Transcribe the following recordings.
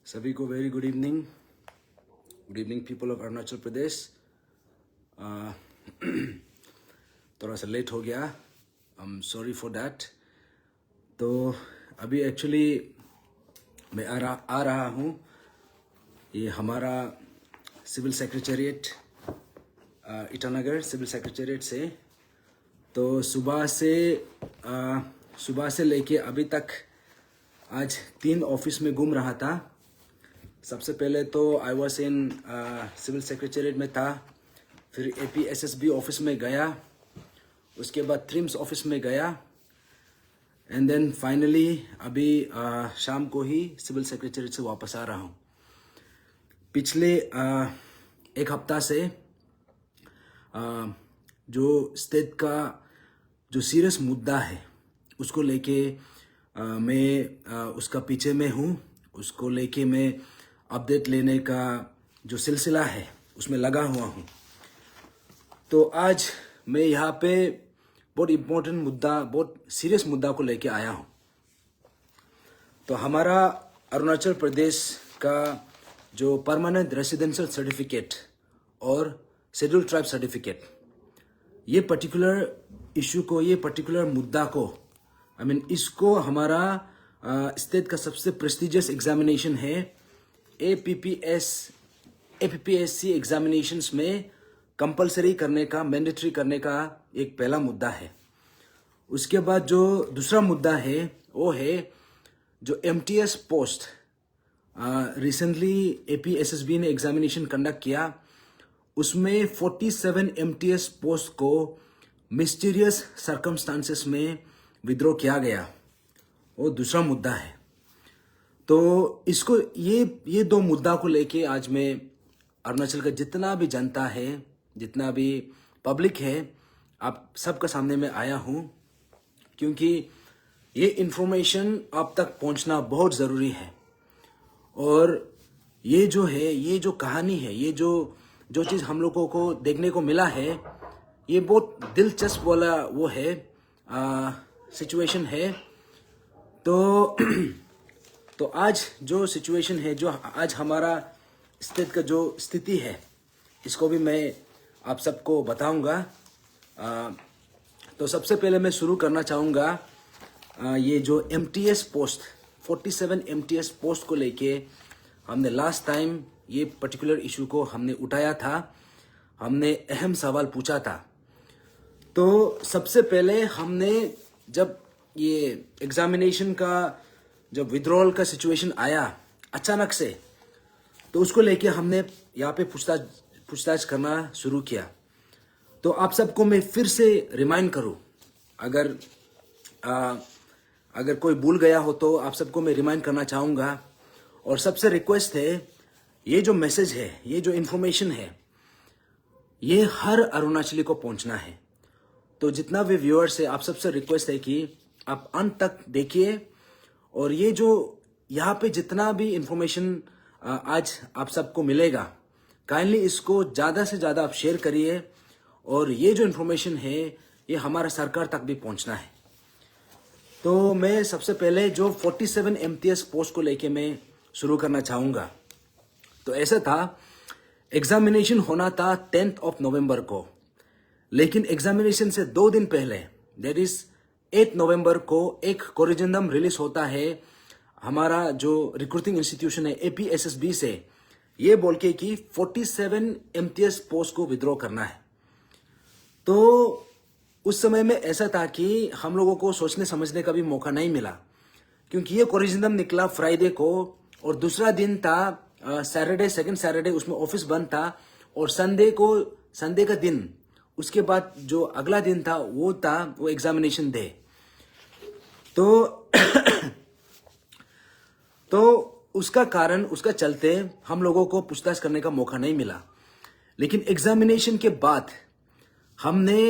सभी को very good evening people of Arunachal Pradesh. थोड़ा सा लेट हो गया, I am sorry for that. तो अभी एक्चुअली मैं आ रहा हूँ ये हमारा civil secretariat Itanagar civil secretariat से। तो सुबह से लेके अभी तक आज 3 ऑफिस में घूम रहा था। सबसे पहले तो I was in civil secretariat में था, फिर APSSB ऑफिस में गया, उसके बाद ट्रिम्स ऑफिस में गया, एंड देन फाइनली अभी शाम को ही सिविल सेक्रेटेरिएट से वापस आ रहा हूँ। पिछले 1 हफ्ता से जो स्टेट का जो सीरियस मुद्दा है उसको लेके मैं उसका पीछे में हूँ। उसको लेके मैं अपडेट लेने का जो सिलसिला है उसमें लगा हुआ हूँ। तो आज मैं यहाँ पे बहुत इम्पोर्टेंट मुद्दा, बहुत सीरियस मुद्दा को लेके आया हूँ। तो हमारा अरुणाचल प्रदेश का जो परमानेंट रेसिडेंशियल सर्टिफिकेट और शेड्यूल ट्राइब सर्टिफिकेट, ये पर्टिकुलर इशू को, ये पर्टिकुलर मुद्दा को, इसको हमारा स्टेट का सबसे प्रेस्टिजियस एग्जामिनेशन है APPSC एग्जामिनेशंस में कंपलसरी करने का, मैंडेटरी करने का एक पहला मुद्दा है। उसके बाद जो दूसरा मुद्दा है वो है जो MTS पोस्ट रिसेंटली APSSB ने एग्जामिनेशन कंडक्ट किया, उसमें 47 MTS पोस्ट को मिस्टीरियस सर्कमस्टांसेस में विड्रॉ किया गया, वो दूसरा मुद्दा है। तो इसको ये 2 मुद्दा को लेके आज मैं अरुणाचल का जितना भी जनता है, जितना भी पब्लिक है, आप सबके सामने में आया हूँ, क्योंकि ये इन्फॉर्मेशन आप तक पहुँचना बहुत ज़रूरी है। और ये जो है, ये जो कहानी है, ये जो चीज़ हम लोगों को देखने को मिला है, ये बहुत दिलचस्प वाला वो है, सिचुएशन है। तो आज जो सिचुएशन है, जो आज हमारा स्टेट का जो स्थिति है, इसको भी मैं आप सबको बताऊंगा। तो सबसे पहले मैं शुरू करना चाहूँगा ये जो MTS पोस्ट, 47 MTS पोस्ट को लेके हमने लास्ट टाइम ये पर्टिकुलर इशू को हमने उठाया था, हमने अहम सवाल पूछा था। तो सबसे पहले हमने जब ये एग्जामिनेशन का जब विड्रॉल का सिचुएशन आया अचानक से, तो उसको लेके हमने यहाँ पे पूछताछ करना शुरू किया। तो आप सबको मैं फिर से रिमाइंड करूँ, अगर कोई भूल गया हो तो आप सबको मैं रिमाइंड करना चाहूँगा। और सबसे रिक्वेस्ट है, ये जो मैसेज है, ये जो इन्फॉर्मेशन है, ये हर अरुणाचली को पहुँचना है। तो जितना भी व्यूअर्स है, आप सबसे रिक्वेस्ट है कि आप अंत तक देखिए, और ये जो यहाँ पे जितना भी इंफॉर्मेशन आज आप सबको मिलेगा, काइंडली इसको ज़्यादा से ज़्यादा आप शेयर करिए। और ये जो इंफॉर्मेशन है, ये हमारा सरकार तक भी पहुँचना है। तो मैं सबसे पहले जो 47 MTS पोस्ट को लेके मैं शुरू करना चाहूँगा। तो ऐसा था, एग्जामिनेशन होना था 10 नवंबर को, लेकिन एग्जामिनेशन से 2 दिन पहले, दैट इज 8 नवंबर को, एक कोरिजेंडम रिलीज होता है हमारा जो रिक्रूटिंग इंस्टीट्यूशन है APSSB से, ये बोल के कि 47 MTS पोस्ट को विड्रॉ करना है। तो उस समय में ऐसा था कि हम लोगों को सोचने समझने का भी मौका नहीं मिला, क्योंकि ये कोरिजेंडम निकला फ्राइडे को, और दूसरा दिन था सैटरडे, सेकेंड सैटरडे, उसमें ऑफिस बंद था, और संडे का दिन, उसके बाद जो अगला दिन था वो एग्जामिनेशन डे। तो उसका कारण, उसका चलते हम लोगों को पूछताछ करने का मौका नहीं मिला। लेकिन एग्जामिनेशन के बाद हमने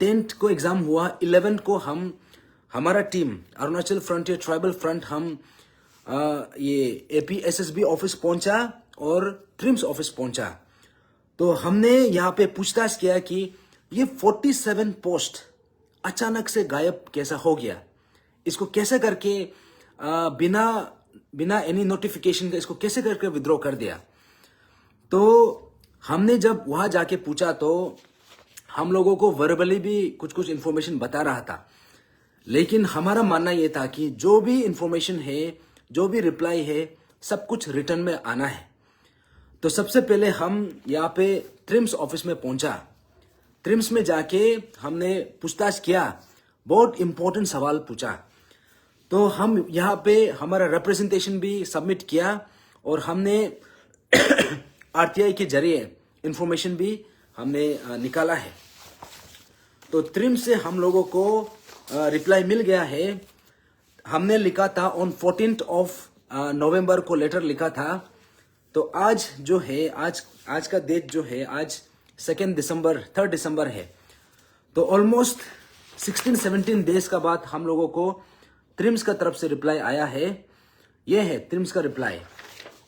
10 को एग्जाम हुआ, 11 को हमारा team Arunachal frontier tribal front, हम ये APSSB ऑफिस पहुंचा और ट्रिम्स ऑफिस पहुंचा। तो हमने यहाँ पे पूछताछ किया कि ये 47 पोस्ट अचानक से गायब कैसा हो गया, इसको कैसे करके बिना बिना एनी नोटिफिकेशन का इसको कैसे करके विड्रॉ कर दिया। तो हमने जब वहां जाके पूछा तो हम लोगों को वर्बली भी कुछ कुछ इंफॉर्मेशन बता रहा था, लेकिन हमारा मानना यह था कि जो भी इंफॉर्मेशन है, जो भी रिप्लाई है, सब कुछ रिटर्न में आना है। तो सबसे पहले हम यहाँ पे ट्रिम्स ऑफिस में पहुंचा। ट्रिम्स में जाके हमने पूछताछ किया, बहुत इंपॉर्टेंट सवाल पूछा। तो हम यहाँ पे हमारा रिप्रेजेंटेशन भी सबमिट किया और हमने आरटीआई के जरिए इंफॉर्मेशन भी हमने निकाला है। तो ट्रिम्स से हम लोगों को रिप्लाई मिल गया है। हमने लिखा था ऑन 14th ऑफ नवंबर को लेटर लिखा था। तो आज जो है, आज का डेट जो है, आज 3 दिसंबर है। तो ऑलमोस्ट 16-17 डेज का बाद हम लोगों को ट्रिम्स का तरफ से रिप्लाई आया है। यह है ट्रिम्स का रिप्लाई।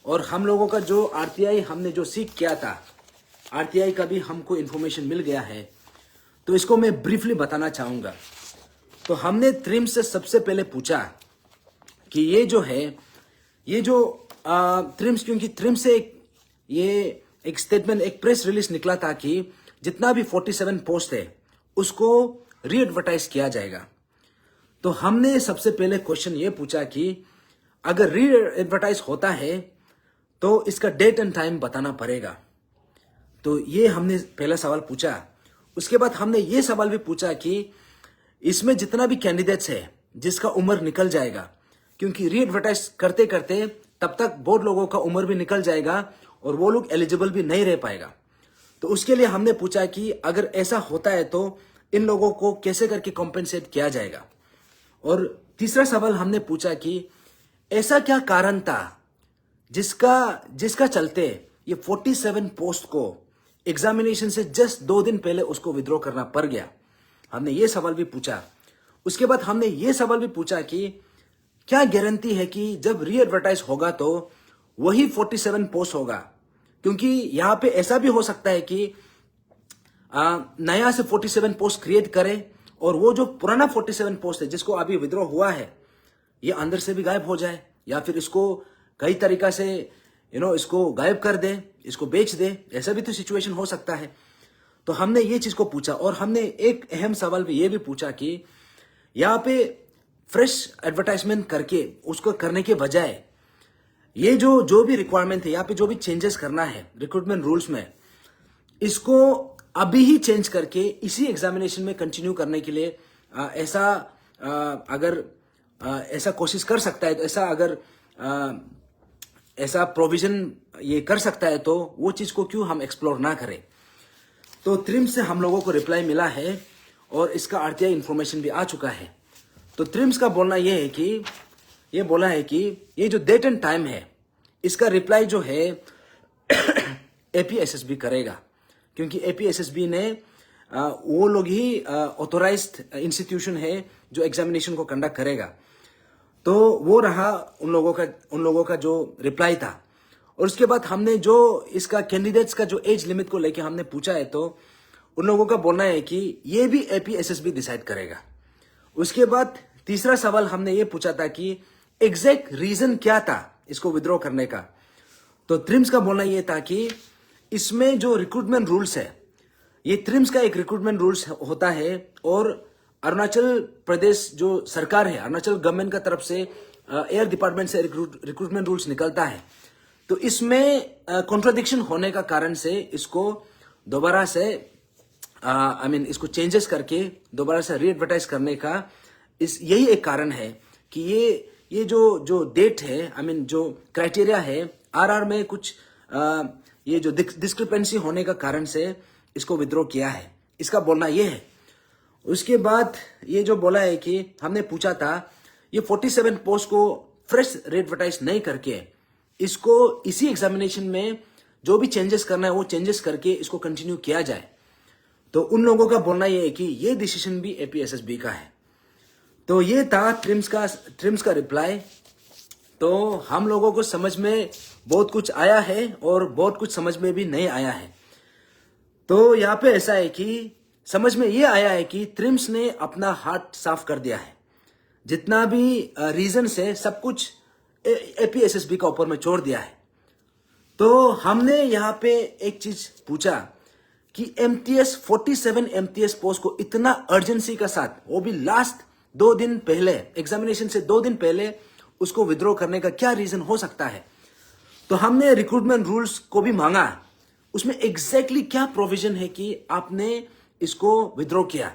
और हम लोगों का जो आरटीआई हमने जो सीख किया था, आरटीआई का भी हमको इंफॉर्मेशन मिल गया है। तो इसको मैं ब्रीफली बताना चाहूंगा। तो हमने ट्रिम्स से सबसे पहले पूछा कि ये जो है, ये जो ट्रिम्स, क्योंकि ट्रिम्स से एक स्टेटमेंट, एक प्रेस रिलीज निकला था कि जितना भी 47 पोस्ट है उसको रीएडवर्टाइज किया जाएगा। तो हमने सबसे पहले क्वेश्चन ये पूछा कि अगर रीएडवर्टाइज होता है तो इसका डेट एंड टाइम बताना पड़ेगा। तो ये हमने पहला सवाल पूछा। उसके बाद हमने ये सवाल भी पूछा कि इसमें जितना भी कैंडिडेट्स है जिसका उम्र निकल जाएगा, क्योंकि रीएडवर्टाइज करते करते तब तक बहुत लोगों का उम्र भी निकल जाएगा और वो लोग एलिजिबल भी नहीं रह पाएगा। तो उसके लिए हमने पूछा कि अगर ऐसा होता है तो इन लोगों को कैसे करके कॉम्पेंसेट किया जाएगा। और तीसरा सवाल हमने पूछा कि ऐसा क्या कारण था जिसका चलते ये 47 पोस्ट को एग्जामिनेशन से जस्ट 2 दिन पहले उसको विड्रॉ करना पड़ गया। हमने ये सवाल भी पूछा। उसके बाद हमने ये सवाल भी पूछा कि क्या गारंटी है कि जब रीएडवर्टाइज होगा तो वही 47 पोस्ट होगा, क्योंकि यहां पे ऐसा भी हो सकता है कि नया से 47 पोस्ट क्रिएट करे और वो जो पुराना 47 पोस्ट है जिसको अभी विड्रॉ हुआ है ये अंदर से भी गायब हो जाए, या फिर इसको कई तरीका से इसको गायब कर दे, इसको बेच दे। ऐसा भी तो सिचुएशन हो सकता है। तो हमने ये चीज को पूछा और हमने एक अहम सवाल भी ये भी पूछा कि यहाँ पे फ्रेश एडवर्टाइजमेंट करके उसको करने के बजाय ये जो भी रिक्वायरमेंट है, यहाँ पे जो भी चेंजेस करना है रिक्रूटमेंट रूल्स में, इसको अभी ही चेंज करके इसी एग्जामिनेशन में कंटिन्यू करने के लिए अगर ऐसा कोशिश कर सकता है तो ऐसा प्रोविजन ये कर सकता है तो वो चीज को क्यों हम एक्सप्लोर ना करें। तो ट्रिम्स से हम लोगों को रिप्लाई मिला है और इसका आरटीआई इंफॉर्मेशन भी आ चुका है। तो ट्रिम्स का बोलना ये है कि ये बोला है कि ये जो डेट एंड टाइम है इसका रिप्लाई जो है एपीएसएसबी करेगा, क्योंकि एपीएसएसबी ने वो लोग ही ऑथोराइज्ड इंस्टीट्यूशन है जो एग्जामिनेशन को कंडक्ट करेगा। तो वो रहा उन लोगों का जो रिप्लाई था। और उसके बाद हमने जो इसका कैंडिडेट्स का जो एज लिमिट को लेके हमने पूछा है तो उन लोगों का बोलना है कि ये भी एपीएसएसबी डिसाइड करेगा। उसके बाद तीसरा सवाल हमने ये पूछा था कि एग्जैक्ट रीजन क्या था इसको विड्रॉ करने का। तो ट्रिम्स का बोलना ये था कि इसमें जो रिक्रूटमेंट रूल्स है, ये ट्रिम्स का एक रिक्रूटमेंट रूल्स होता है और अरुणाचल प्रदेश जो सरकार है, अरुणाचल गवर्नमेंट का तरफ से एयर डिपार्टमेंट से रिक्रूटमेंट रूल्स निकलता है। तो इसमें कॉन्ट्राडिक्शन होने का कारण से इसको दोबारा से इसको चेंजेस करके दोबारा से रीएडवर्टाइज करने का यही एक कारण है कि ये जो डेट है, जो क्राइटेरिया है आरआर में कुछ ये जो डिस्क्रिपेंसी होने का कारण से इसको विड्रॉ किया है, इसका बोलना ये है। उसके बाद ये जो बोला है कि हमने पूछा था ये 47 पोस्ट को फ्रेश रीएडवर्टाइज नहीं करके इसको इसी एग्जामिनेशन में जो भी चेंजेस करना है वो चेंजेस करके इसको कंटिन्यू किया जाए। तो उन लोगों का बोलना ये है कि ये डिसीजन भी एपीएसएसबी का है। तो ये था ट्रिम्स का रिप्लाई। तो हम लोगों को समझ में बहुत कुछ आया है और बहुत कुछ समझ में भी नहीं आया है। तो यहाँ पे ऐसा है कि समझ में ये आया है कि ट्रिम्स ने अपना हाथ साफ कर दिया है। जितना भी रीजन है सब कुछ एपीएसएसबी का ऊपर में छोड़ दिया है। तो हमने यहां पे एक चीज पूछा कि एमटीएस 47 एमटीएस पोस्ट को इतना अर्जेंसी का साथ, वो भी लास्ट 2 दिन पहले, एग्जामिनेशन से 2 दिन पहले उसको विड्रॉ करने का क्या रीजन हो सकता है। तो हमने रिक्रूटमेंट रूल्स को भी मांगा, उसमें एग्जैक्टली क्या प्रोविजन है कि आपने इसको विड्रॉ किया।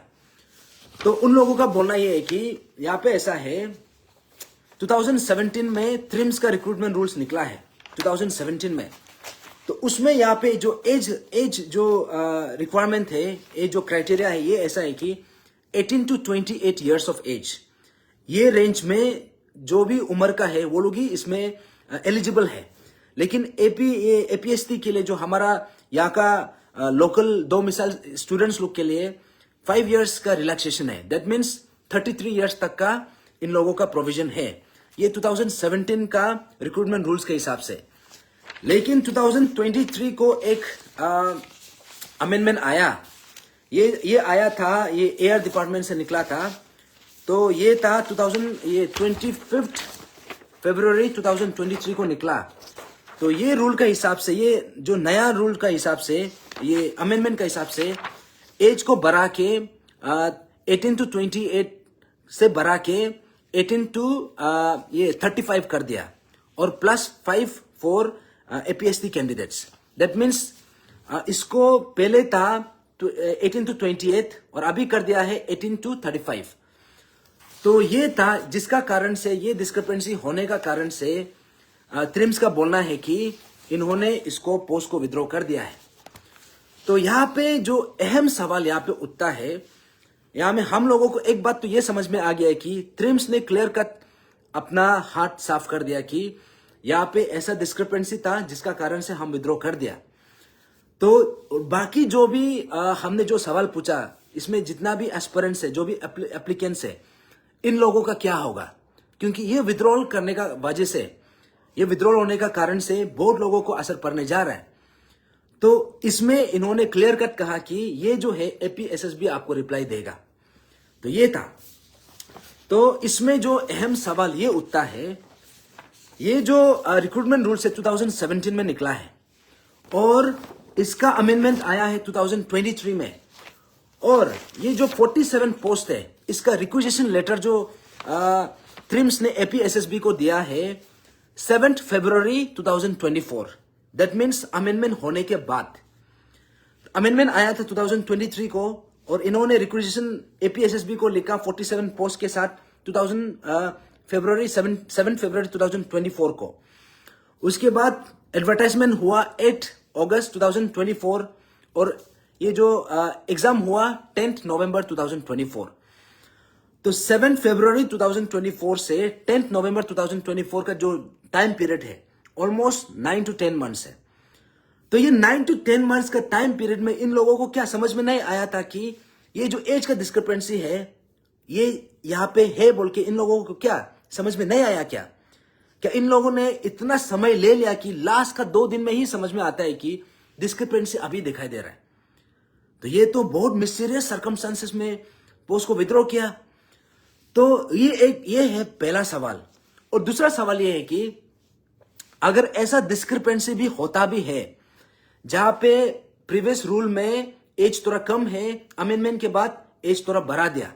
तो उन लोगों का बोलना यह है कि यहां पे ऐसा है, 2017 में थ्रिम्स का रिक्रूटमेंट रूल्स निकला है 2017 में। तो उसमें यहाँ पे जो एज जो रिक्वायरमेंट है, एज जो क्राइटेरिया है, ये ऐसा है कि 18 to 28 ईयर्स ऑफ एज, ये रेंज में जो भी उम्र का है वो लोग ही इसमें एलिजिबल है। लेकिन एपीएससी के लिए जो हमारा यहाँ का लोकल 2 मिसाल स्टूडेंट्स लोग के लिए 5 ईयर्स का रिलैक्सेशन है। दैट मीन्स 33 ईयर्स तक का इन लोगों का प्रोविजन है, ये 2017 का रिक्रूटमेंट रूल्स के हिसाब से। लेकिन 2023 को एक अमेंडमेंट आया, ये आया था, ये एयर डिपार्टमेंट से निकला था। तो ये था 25 फरवरी 2023 को निकला। तो ये रूल का हिसाब से, ये जो नया रूल का हिसाब से, ये अमेंडमेंट का हिसाब से एज को बढ़ा के 18 to 28 से बढ़ा के 18 to ये 35 कर दिया, और +5 for APSC candidates. That means इसको पहले था 18 to 28 और अभी कर दिया है 18 to 35। तो ये था जिसका कारण से, ये डिस्क्रिपेंसी होने का कारण से थ्रिम्स का बोलना है कि इन्होंने इसको पोस्ट को विड्रॉ कर दिया है। तो यहाँ पे जो अहम सवाल यहाँ पे उठता है, यहाँ में हम लोगों को एक बात तो ये समझ में आ गया है कि थ्रिम्स ने क्लियर कट अपना हाथ साफ कर दिया कि यहाँ पे ऐसा डिस्क्रिपेंसी था जिसका कारण से हम विड्रॉ कर दिया। तो बाकी जो भी हमने जो सवाल पूछा, इसमें जितना भी एस्पिरेंट्स है, जो भी एप्लीकेंट्स है, इन लोगों का क्या होगा, क्योंकि ये विड्रॉल करने का वजह से, ये विड्रॉल होने का कारण से बहुत लोगों को असर पड़ने जा रहा है। तो इसमें इन्होंने क्लियर कट कहा कि ये जो है एपीएसएसबी आपको रिप्लाई देगा। तो ये था। तो इसमें जो अहम सवाल ये उठता है, ये जो रिक्रूटमेंट रूल से 2017 में निकला है और इसका अमेंडमेंट आया है 2023 में, और ये जो 47 पोस्ट है, इसका रिक्वेजिशन लेटर जो थ्रिम्स ने एपीएसएसबी को दिया है 7 फरवरी 2024। दैट मीन्स अमेंडमेंट होने के बाद, अमेंडमेंट आया था 2023 को, और इन्होंने रिक्वेजिशन एपीएसएसबी को लिखा 47 पोस्ट के साथ 7 फरवरी 2024 को। उसके बाद एडवर्टाइजमेंट हुआ 8 अगस्त 2024, और ये जो एग्जाम हुआ 10 नवंबर 2024। तो 7 फरवरी 2024 से 10 नवंबर 2024 का जो टाइम पीरियड है, ऑलमोस्ट 9 to 10 मंथ्स है। तो ये 9 to 10 मंथ्स का टाइम पीरियड में इन लोगों को क्या समझ में नहीं आया था कि ये जो एज का डिस्क्रिपेंसी है, ये यहाँ पे है बोल के इन लोगों को क्या समझ में नहीं आया? क्या इन लोगों ने इतना समय ले लिया कि लास्ट का 2 दिन में ही समझ में आता है कि डिस्क्रिपेंसी अभी दिखाई दे रहा है? तो ये तो बहुत मिस्टीरियस सर्कमस्टांसेस में पोस्ट को विड्रॉ किया। तो ये है पहला सवाल। और दूसरा सवाल ये है कि अगर ऐसा डिस्क्रिपेंसी भी होता भी है, जहां पे प्रीवियस रूल में एज थोड़ा कम है, अमेंडमेंट के बाद एज थोड़ा बढ़ा दिया,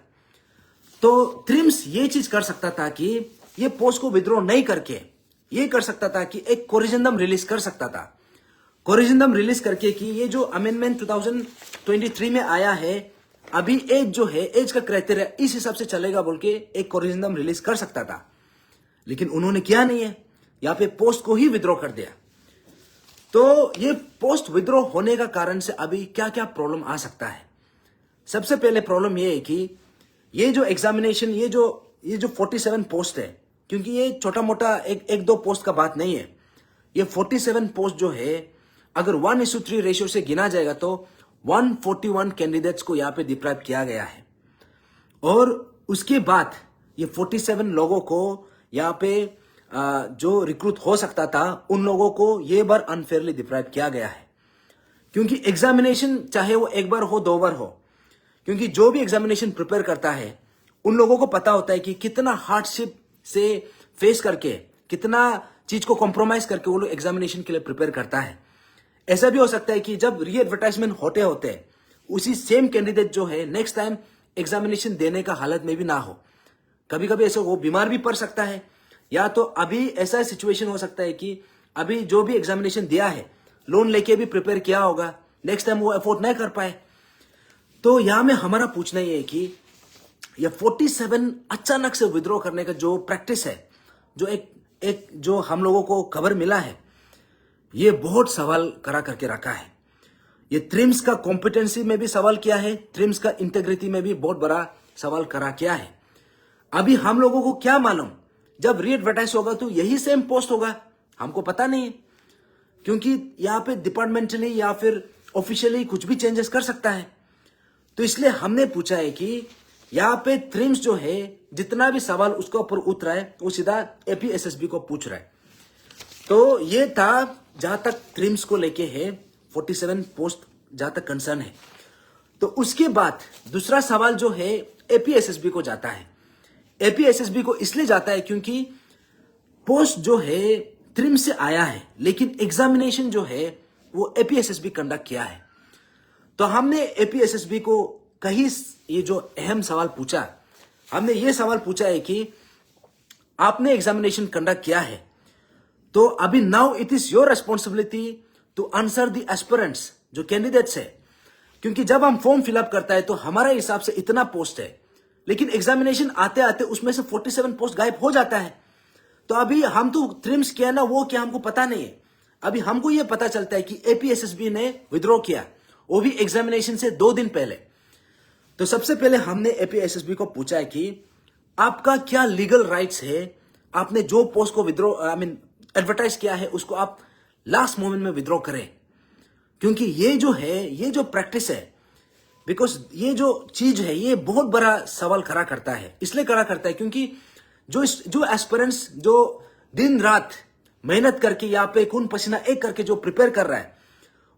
तो थ्रिम्स ये चीज कर सकता था कि ये पोस्ट को विड्रॉ नहीं करके ये कर सकता था कि एक कोरिजेंडम रिलीज कर सकता था। कोरिजेंडम रिलीज करके कि ये जो अमेंडमेंट 2023 में आया है, अभी एज जो है, एज का क्राइटेरिया इस हिसाब से चलेगा बोल के एक कोरिजेंडम रिलीज कर सकता था। लेकिन उन्होंने किया नहीं है, यहां पे पोस्ट को ही विड्रॉ कर दिया। तो ये पोस्ट विड्रॉ होने का कारण से अभी क्या क्या प्रॉब्लम आ सकता है? सबसे पहले प्रॉब्लम ये है कि ये जो एग्जामिनेशन, ये जो 47 पोस्ट है, क्योंकि ये छोटा मोटा एक दो पोस्ट का बात नहीं है, ये 47 पोस्ट जो है, अगर 1:3 रेशियो से गिना जाएगा तो 141 कैंडिडेट्स को यहाँ पे डिप्राइव किया गया है। और उसके बाद ये 47 लोगों को यहाँ पे जो रिक्रूट हो सकता था, उन लोगों को ये बार अनफेयरली डिप्राइव किया गया है। क्योंकि एग्जामिनेशन चाहे वो एक बार हो, 2 बार हो, क्योंकि जो भी एग्जामिनेशन प्रिपेयर करता है, उन लोगों को पता होता है कि कितना हार्डशिप से फेस करके कितना चीज को कॉम्प्रोमाइज करके वो लोग एग्जामिनेशन के लिए प्रिपेयर करता है। ऐसा भी हो सकता है कि जब री एडवर्टाइजमेंट होते होते उसी सेम कैंडिडेट जो है नेक्स्ट टाइम एग्जामिनेशन देने का हालत में भी ना हो। कभी कभी ऐसे वो बीमार भी पड़ सकता है, या तो अभी ऐसा सिचुएशन हो सकता है कि अभी जो भी एग्जामिनेशन दिया है लोन लेके भी प्रिपेयर किया होगा, नेक्स्ट टाइम वो अफोर्ड नहीं कर पाए। तो यहां में हमारा पूछना ये है कि ये 47 अचानक से विड्रॉ करने का जो प्रैक्टिस है, जो एक जो हम लोगों को खबर मिला है, ये बहुत सवाल करा करके रखा है। ये ट्रिम्स का कॉम्पिटेंसी में भी सवाल किया है, ट्रिम्स का इंटेग्रिटी में भी बहुत बड़ा सवाल करा किया है। अभी हम लोगों को क्या मालूम, जब री एडवर्टाइज होगा तो यही सेम पोस्ट होगा, हमको पता नहीं है, क्योंकि यहां पे डिपार्टमेंटली या फिर ऑफिशियली कुछ भी चेंजेस कर सकता है। तो इसलिए हमने पूछा है कि यहां पे ट्रिम्स जो है जितना भी सवाल उसके ऊपर उतरा है वो सीधा एपीएसएसबी को पूछ रहा है। तो ये था जहां तक ट्रिम्स को लेके है 47 पोस्ट जहां तक कंसर्न है। तो उसके बाद दूसरा सवाल जो है एपीएसएसबी को जाता है। एपीएसएसबी को इसलिए जाता है क्योंकि पोस्ट जो है ट्रिम्स से आया है, लेकिन एग्जामिनेशन जो है वो एपीएसएसबी कंडक्ट किया है। तो हमने एपीएसएसबी को कहीं ये जो अहम सवाल पूछा, हमने ये सवाल पूछा है कि आपने एग्जामिनेशन कंडक्ट किया है, तो अभी now it is your responsibility to answer the aspirants जो कैंडिडेट्स है। क्योंकि जब हम फॉर्म फिलअप करता है तो हमारे हिसाब से इतना पोस्ट है, लेकिन एग्जामिनेशन आते आते उसमें से 47 पोस्ट गायब हो जाता है। तो अभी हम तो ट्रिम्स किया ना, वो क्या हमको पता नहीं है। अभी हमको ये पता चलता है कि एपीएसएसबी ने विड्रॉ किया, वो भी एग्जामिनेशन से 2 दिन पहले। तो सबसे पहले हमने एपीएसएसबी को पूछा है कि आपका क्या लीगल राइट्स है, आपने जो पोस्ट को विड्रॉ एडवर्टाइज किया है उसको आप लास्ट मोमेंट में विड्रॉ करें। क्योंकि ये जो है, ये जो प्रैक्टिस है, बिकॉज ये जो चीज है ये बहुत बड़ा सवाल खड़ा करता है। इसलिए खड़ा करता है क्योंकि जो एस्पिरेंट्स जो दिन रात मेहनत करके यहाँ पे खून पसीना एक करके जो प्रिपेयर कर रहा है,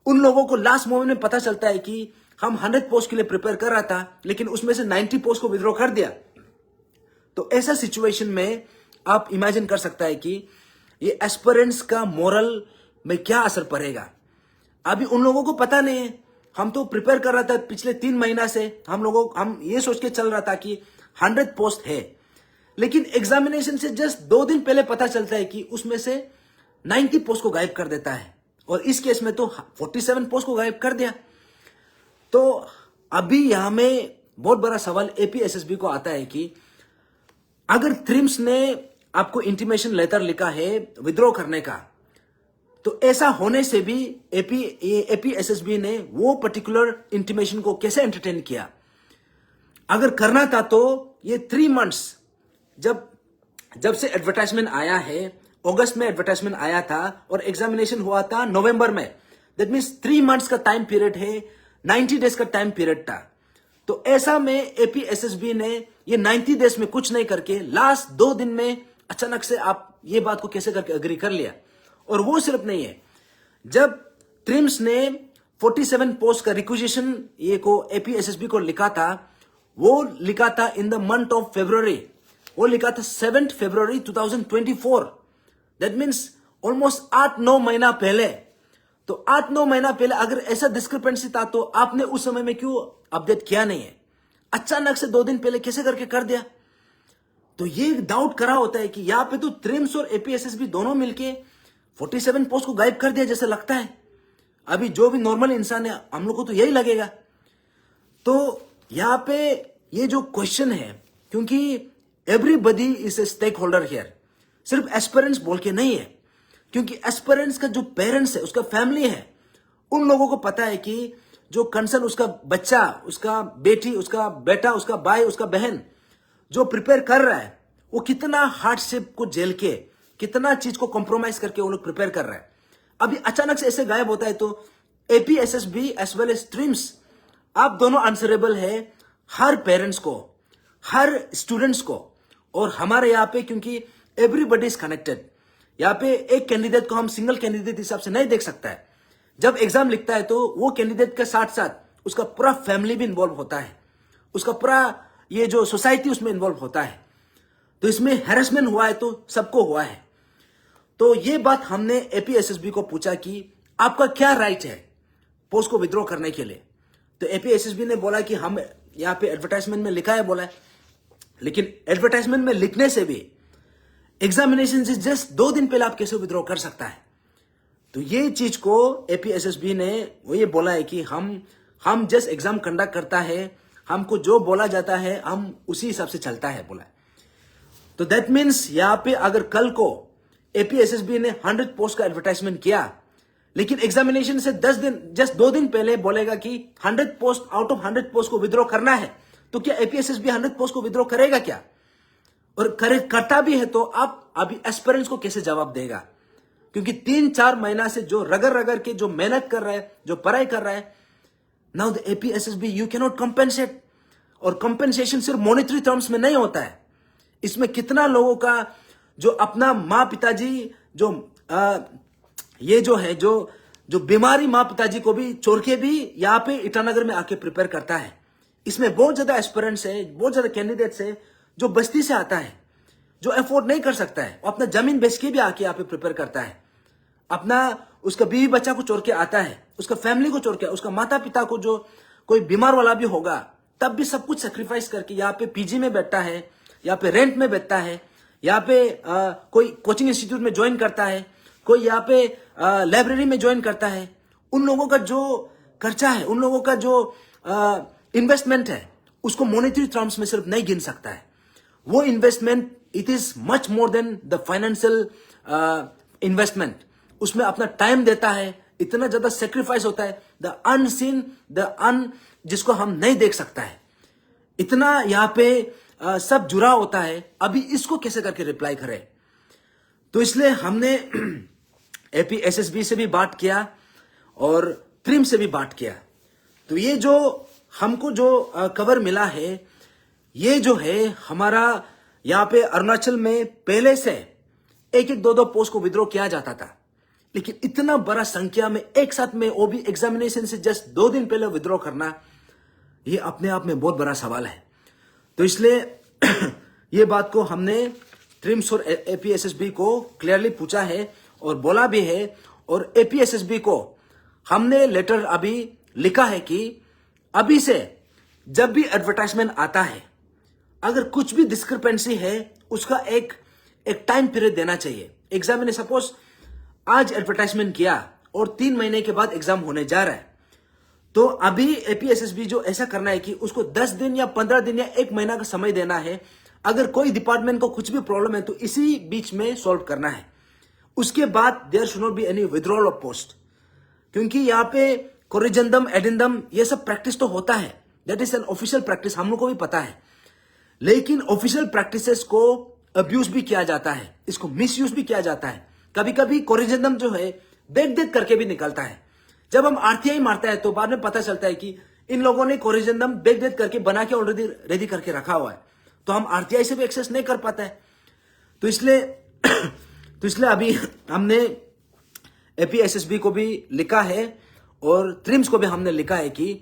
उन लोगों को लास्ट मोमेंट में पता चलता है कि हम 100 पोस्ट के लिए प्रिपेयर कर रहा था, लेकिन उसमें से 90 पोस्ट को विड्रॉ कर दिया। तो ऐसा सिचुएशन में आप इमेजिन कर सकता है कि ये एस्पिरेंट्स का मोरल में क्या असर पड़ेगा। अभी उन लोगों को पता नहीं है, हम तो प्रिपेयर कर रहा था पिछले 3 महीना से, हम ये सोच के चल रहा था कि 100 पोस्ट है, लेकिन एग्जामिनेशन से जस्ट 2 दिन पहले पता चलता है कि उसमें से 90 पोस्ट को गायब कर देता है, और इस केस में तो 47 पोस्ट को गायब कर दिया। तो अभी यहां में बहुत बड़ा सवाल एपीएसएसबी को आता है कि अगर ट्रिम्स ने आपको इंटीमेशन लेटर लिखा है विड्रॉ करने का, तो ऐसा होने से भी एपीएसएसबी ने वो पर्टिकुलर इंटीमेशन को कैसे एंटरटेन किया। अगर करना था तो ये 3 मंथ्स जब से एडवर्टाइजमेंट आया है, अगस्त में एडवर्टाइजमेंट आया था और एग्जामिनेशन हुआ था नवंबर में, दैट मीन्स 3 मंथ्स का टाइम पीरियड है, 90 डेज का टाइम पीरियड था। तो ऐसा में एपीएसएसबी ने ये 90 डेज में कुछ नहीं करके लास्ट 2 दिन में अचानक से आप ये बात को कैसे करके अग्री कर लिया। और वो सिर्फ नहीं है, जब ट्रिम्स ने 47 पोस्ट का रिक्विजिशन ये को एपीएसएसबी को लिखा था, वो लिखा था in the month of February, वो लिखा था 7 फरवरी 2024। दैट मीन्स ऑलमोस्ट 8-9 महीना पहले। तो 8-9 महीना पहले अगर ऐसा डिस्क्रिपेंसी था तो आपने उस समय में क्यों अपडेट किया नहीं है, अचानक से 2 दिन पहले कैसे करके कर दिया। तो ये डाउट करा होता है कि यहां पे तो ट्रिम्स और एपीएसएसबी दोनों मिलके 47 पोस्ट को गायब कर दिया जैसे लगता है। अभी जो भी नॉर्मल इंसान है हम लोग को तो यही लगेगा। तो यहां पे ये जो क्वेश्चन है, क्योंकि everybody is a stake holder here, सिर्फ एस्पिरेंट्स बोल के नहीं है, क्योंकि एस्पिरेंट्स का जो पेरेंट्स है, उसका फैमिली है, उन लोगों को पता है कि जो कंसर्न उसका बच्चा, उसका बेटी, उसका बेटा, उसका भाई, उसका बहन जो प्रिपेयर कर रहा है, वो कितना हार्डशिप को झेल के, कितना चीज को कॉम्प्रोमाइज करके वो लोग प्रिपेयर कर रहा है। अभी अचानक से ऐसे गायब होता है तो एपीएसएसबी एज वेल एज ट्रिम्स, आप दोनों आंसरेबल है हर पेरेंट्स को, हर स्टूडेंट्स को। और हमारे यहाँ पे क्योंकि एवरीबडी इज कनेक्टेड, यहाँ पे एक कैंडिडेट को हम सिंगल कैंडिडेट हिसाब से नहीं देख सकता है। जब एग्जाम लिखता है तो वो कैंडिडेट के साथ साथ उसका पूरा फैमिली भी इन्वॉल्व होता है, उसका पूरा ये जो सोसाइटी उसमें इन्वॉल्व होता है। तो इसमें हैरेसमेंट हुआ है तो सबको हुआ है। तो ये बात हमने एपीएसएसबी को पूछा कि आपका क्या राइट है पोस्ट को विड्रॉ करने के लिए। तो एपीएसएसबी ने बोला कि हम यहाँ पे एडवर्टाइजमेंट में लिखा है बोला है, लेकिन एडवर्टाइजमेंट में लिखने से भी एग्जामिनेशन से जस्ट 2 दिन पहले आप कैसे विड्रॉ कर सकता है। तो ये चीज को एपीएसएसबी ने वो ये बोला है कि हम जस्ट एग्जाम कंडक्ट करता है, हमको जो बोला जाता है हम उसी हिसाब से चलता है बोला है। तो दैट मीन्स यहाँ पे अगर कल को एपीएसएसबी ने 100 पोस्ट का एडवर्टाइजमेंट किया, लेकिन एग्जामिनेशन से 10 दिन जस्ट 2 दिन पहले बोलेगा कि 100 पोस्ट आउट ऑफ 100 पोस्ट को विड्रॉ करना है, तो क्या एपीएसएसबी 100 पोस्ट को विड्रॉ करेगा क्या? और करता भी है तो आप अभी एस्पिरेंट्स को कैसे जवाब देगा? क्योंकि 3-4 महीना से जो रगड़ के जो मेहनत कर रहा है, जो पढ़ाई कर रहा है, now the APSSB you can not compensate. और कंपेंसेशन सिर्फ मॉनेटरी टर्म्स में नहीं होता है, इसमें कितना लोगों का जो अपना माँ पिताजी जो ये जो है जो बीमारी माँ पिताजी को भी छोड़ के भी यहाँ पे ईटानगर में आके प्रिपेयर करता है। इसमें बहुत ज्यादा एस्पिरेंट्स है, बहुत ज्यादा कैंडिडेट्स है जो बस्ती से आता है, जो अफोर्ड नहीं कर सकता है, वो अपना जमीन बेच के भी आके यहाँ पे प्रिपेयर करता है, अपना उसका बीवी बच्चा को छोड़ के आता है, उसका फैमिली को छोड़ के, उसका माता पिता को जो कोई बीमार वाला भी होगा तब भी सब कुछ सेक्रीफाइस करके यहाँ पे पीजी में बैठता है, यहाँ पे रेंट में बैठता है, यहाँ पे कोई कोचिंग इंस्टीट्यूट में ज्वाइन करता है, कोई यहाँ पे लाइब्रेरी में ज्वाइन करता है। उन लोगों का जो खर्चा है, उन लोगों का जो इन्वेस्टमेंट है, उसको मॉनेटरी टर्म्स में सिर्फ नहीं गिन सकता है। वो investment it is much more than the financial investment. उसमें अपना टाइम देता है, इतना ज्यादा सेक्रीफाइस होता है, द अनसीन जिसको हम नहीं देख सकता है, इतना यहाँ पे सब जुड़ा होता है। अभी इसको कैसे करके रिप्लाई करें? तो इसलिए हमने एपीएसएसबी से भी बात किया और ट्रिम से भी बात किया। तो ये जो हमको जो कवर मिला है, ये जो है हमारा यहाँ पे अरुणाचल में पहले से 1-2 पोस्ट को विड्रॉ किया जाता था, लेकिन इतना बड़ा संख्या में एक साथ में, वो भी एग्जामिनेशन से जस्ट 2 दिन पहले विड्रॉ करना, ये अपने आप में बहुत बड़ा सवाल है। तो इसलिए ये बात को हमने ट्रिम्स और एपीएसएसबी को क्लियरली पूछा है और बोला भी है, और एपीएसएसबी को हमने लेटर अभी लिखा है कि अभी से जब भी एडवर्टाइजमेंट आता है, अगर कुछ भी डिस्क्रिपेंसी है उसका एक टाइम पीरियड देना चाहिए। एग्जाम ने सपोज आज एडवर्टाइजमेंट किया और 3 महीने के बाद एग्जाम होने जा रहा है, तो अभी एपीएसएसबी जो ऐसा करना है कि उसको 10 दिन या 15 दिन या 1 महीना का समय देना है। अगर कोई डिपार्टमेंट को कुछ भी प्रॉब्लम है तो इसी बीच में सॉल्व करना है। उसके बाद there should not be any withdrawal of post, क्योंकि यहाँ पे कोरिजेंडम एडेंडम ये सब प्रैक्टिस तो होता है, that is an official practice, हम लोग को भी पता है। लेकिन ऑफिशियल प्रैक्टिसेस को अब्यूज भी किया जाता है, इसको मिसयूज भी किया जाता है। कभी कभी कोरिजेंडम जो है देख करके भी निकलता है। जब हम आरटीआई मारता है तो बाद में पता चलता है कि इन लोगों ने कोरिजेंडम देख करके बना के ऑलरेडी रेडी करके रखा हुआ है, तो हम आरटीआई से भी एक्सेस नहीं कर पाते हैं। तो इसलिए अभी हमने एपीएसएसबी को भी लिखा है और ट्रिम्स को भी हमने लिखा है कि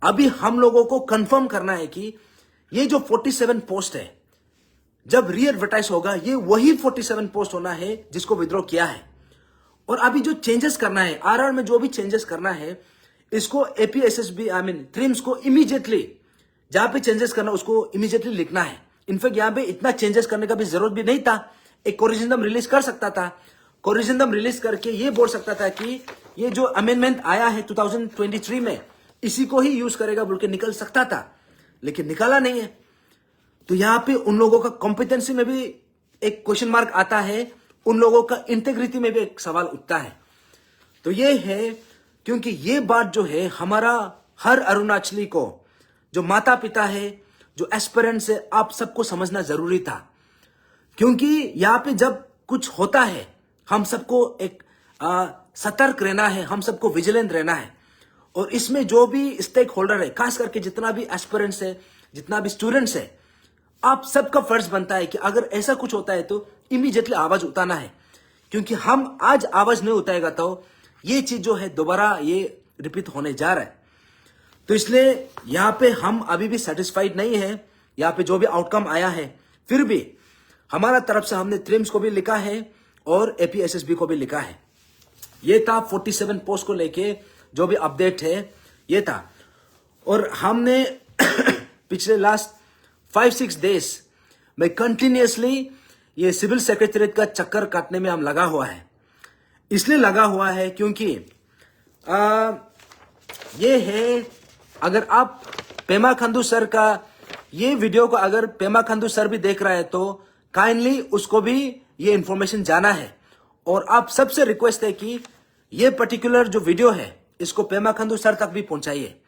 अभी हम लोगों को कंफर्म करना है कि ये जो 47 पोस्ट है, जब री एडवर्टाइज होगा ये वही 47 पोस्ट होना है जिसको विड्रॉ किया है। और अभी जो चेंजेस करना है, आरआर में जो भी चेंजेस करना है, इसको एपीएसएसबी ट्रिम्स को इमीडिएटली जहां पे चेंजेस करना उसको इमीडिएटली लिखना है। इनफैक्ट यहां पे इतना चेंजेस करने का भी जरूरत भी नहीं था, एक कोरिजेंडम रिलीज कर सकता था। कोरिजेंडम रिलीज करके ये बोल सकता था कि ये जो अमेंडमेंट आया है 2023 में, इसी को ही यूज करेगा बोल के निकल सकता था, लेकिन निकाला नहीं है। तो यहां पे उन लोगों का कॉम्पिटेंसी में भी एक क्वेश्चन मार्क आता है, उन लोगों का इंटेग्रिटी में भी एक सवाल उठता है। तो ये है, क्योंकि ये बात जो है हमारा हर अरुणाचली को, जो माता पिता है, जो एस्पिरेंट्स है, आप सबको समझना जरूरी था। क्योंकि यहां पे जब कुछ होता है हम सबको एक सतर्क रहना है, हम सबको विजिलेंट रहना है। और इसमें जो भी स्टेक होल्डर है, खास करके जितना भी एस्पिरेंट्स है, जितना भी स्टूडेंट्स है, आप सबका फर्ज बनता है कि अगर ऐसा कुछ होता है तो इमीडिएटली आवाज उठाना है। क्योंकि हम आज आवाज नहीं उठाएगा तो ये चीज जो है दोबारा ये रिपीट होने जा रहा है। तो इसलिए यहां पे हम अभी भी सेटिस्फाइड नहीं है, यहाँ पे जो भी आउटकम आया है। फिर भी हमारा तरफ से हमने ट्रिम्स को भी लिखा है और एपीएसएसबी को भी लिखा है। ये था 47 पोस्ट को लेके जो भी अपडेट है ये था। और हमने पिछले लास्ट 5-6 डेज में कंटिन्यूअसली ये सिविल सेक्रेटरीट का चक्कर काटने में हम लगा हुआ है। इसलिए लगा हुआ है क्योंकि ये है, अगर आप पेमा खांडू सर का ये वीडियो को अगर पेमा खांडू सर भी देख रहा है तो काइंडली उसको भी ये इंफॉर्मेशन जाना है। और आप सबसे रिक्वेस्ट है कि ये पर्टिकुलर जो वीडियो है इसको पेमा खांडू सर तक भी पहुंचाइए,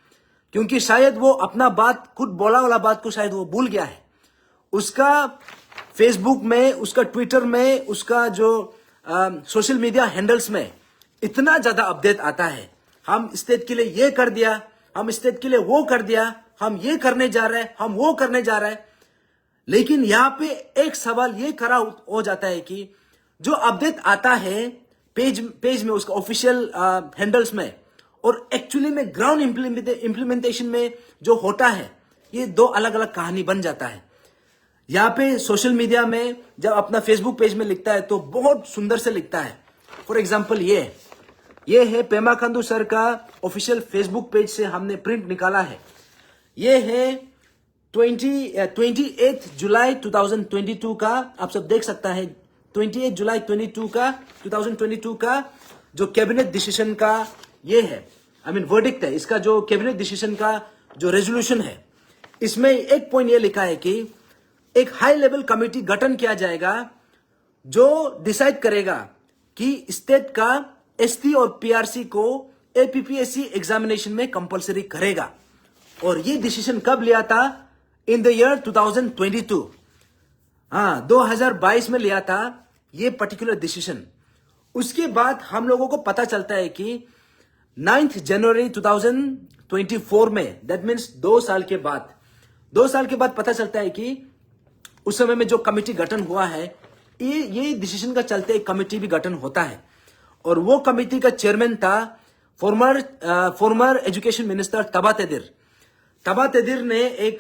क्योंकि शायद वो अपना बात खुद बोला वाला बात को शायद वो भूल गया है। उसका फेसबुक में, उसका ट्विटर में, उसका जो सोशल मीडिया हैंडल्स में इतना ज्यादा अपडेट आता है, हम स्टेट के लिए ये कर दिया, हम स्टेट के लिए वो कर दिया, हम ये करने जा रहे हैं, हम वो करने जा रहे हैं। लेकिन यहां पे एक सवाल ये खड़ा हो जाता है कि जो अपडेट आता है पेज में, उसका ऑफिशियल हैंडल्स में, और एक्चुअली में ग्राउंड इंप्लीमेंटेशन में जो होता है, ये दो अलग अलग कहानी बन जाता है। यहाँ पे सोशल मीडिया में जब अपना फेसबुक पेज में लिखता है तो बहुत सुंदर से लिखता है। फॉर एग्जाम्पल ये है पेमा खांडू सर का ऑफिशियल फेसबुक पेज से हमने प्रिंट निकाला है। ये है 28 जुलाई 2022 का, आप सब देख सकता है, 28 जुलाई 2022 का जो कैबिनेट डिसीजन का ये है, वर्डिक्ट है, इसका जो कैबिनेट डिसीजन का जो रेजोल्यूशन है, इसमें एक पॉइंट ये लिखा है कि एक हाई लेवल कमेटी गठन किया जाएगा जो डिसाइड करेगा कि स्टेट का एसटी और पीआरसी को एपीपीएससी एग्जामिनेशन में कंपलसरी करेगा। और ये डिसीजन कब लिया था? इन द ईयर 2022, 2022 में लिया था ये पर्टिकुलर डिसीजन। उसके बाद हम लोगों को पता चलता है कि 9 जनवरी 2024 में, दैट मीन्स 2 साल के बाद पता चलता है कि उस समय में जो कमेटी गठन हुआ है, ये डिसीजन का चलते एक कमेटी भी गठन होता है। और वो कमेटी का चेयरमैन था फॉर्मर एजुकेशन मिनिस्टर तबा तेदिर ने